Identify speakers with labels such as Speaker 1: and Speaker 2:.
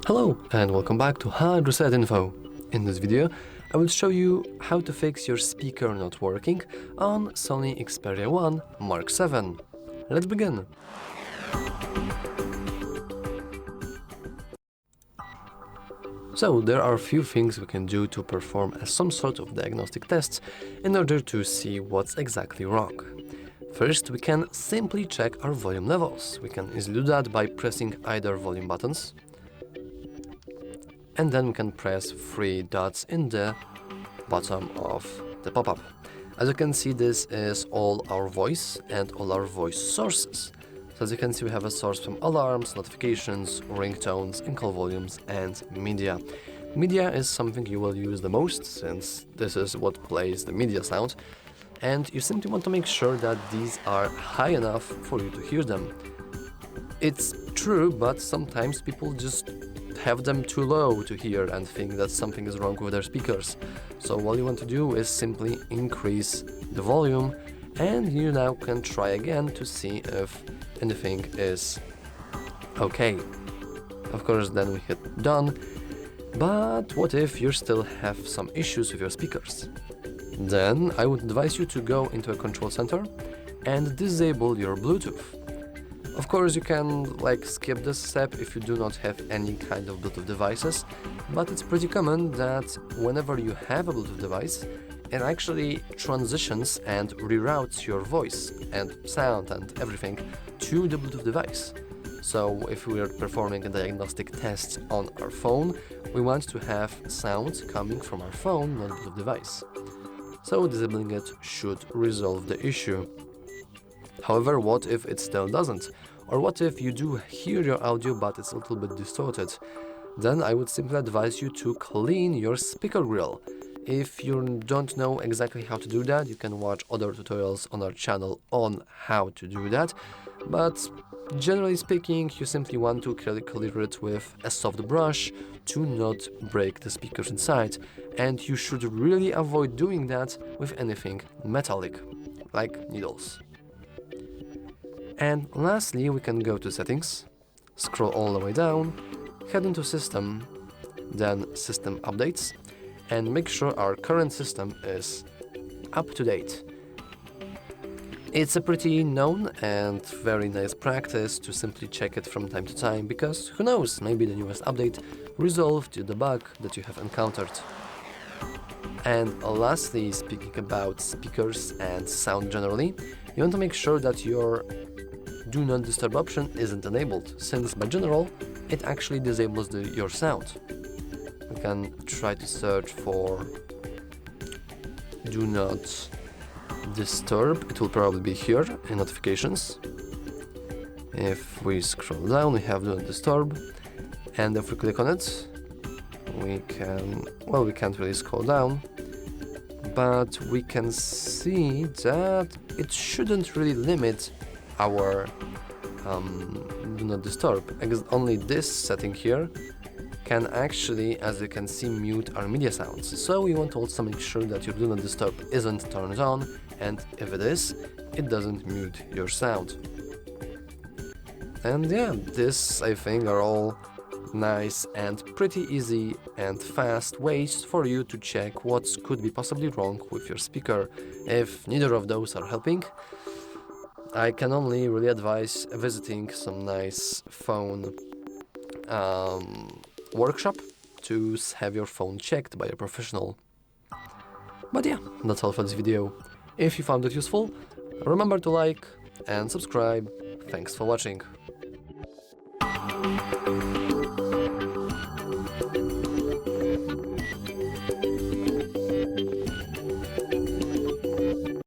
Speaker 1: Hello and welcome back to hardreset.info. In this video, I will show you how to fix your speaker not working on SONY Xperia 1 Mark VII. Let's begin. So there are a few things we can do to perform some sort of diagnostic tests in order to see what's exactly wrong. First, we can simply check our volume levels. We can easily do that by pressing either volume buttons, and then we can press 3 dots in the bottom of the pop-up. As you can see, this is all our voice and all our voice sources. So as you can see, we have a source from alarms, notifications, ringtones, in-call volumes, and media. Media is something you will use the most, since this is what plays the media sound, and you simply want to make sure that these are high enough for you to hear them. It's true, but sometimes people just have them too low to hear and think that something is wrong with their speakers. So all you want to do is simply increase the volume, and you now can try again to see if anything is okay. Of course, then we hit done. But what if you still have some issues with your speakers? Then I would advise you to go into a control center and disable your Bluetooth. Of course, you can skip this step if you do not have any kind of Bluetooth devices, but it's pretty common that whenever you have a Bluetooth device, it actually transitions and reroutes your voice and sound and everything to the Bluetooth device. So if we are performing a diagnostic test on our phone, we want to have sound coming from our phone, not Bluetooth device. So disabling it should resolve the issue. However, what if it still doesn't? Or what if you do hear your audio but it's a little bit distorted? Then I would simply advise you to clean your speaker grill. If you don't know exactly how to do that, you can watch other tutorials on our channel on how to do that. But generally speaking, you simply want to clear it with a soft brush to not break the speakers inside. And you should really avoid doing that with anything metallic, like needles. And lastly, we can go to settings, scroll all the way down, head into system, then system updates, and make sure our current system is up to date. It's a pretty known and very nice practice to simply check it from time to time, because who knows, maybe the newest update resolved the bug that you have encountered. And lastly, speaking about speakers and sound generally, you want to make sure that your Do Not Disturb option isn't enabled, since by general, it actually disables your sound. We can try to search for Do Not Disturb. It will probably be here in notifications. If we scroll down, we have Do Not Disturb, and if we click on it, we can't really scroll down, but we can see that it shouldn't really limit our Do Not Disturb. Only this setting here can actually, as you can see, mute our media sounds. So you want to also make sure that your Do Not Disturb isn't turned on, and if it is, it doesn't mute your sound. And yeah, this I think are all nice and pretty easy and fast ways for you to check what could be possibly wrong with your speaker. If neither of those are helping, I can only really advise visiting some nice phone workshop to have your phone checked by a professional. But yeah, that's all for this video. If you found it useful, remember to like and subscribe. Thanks for watching.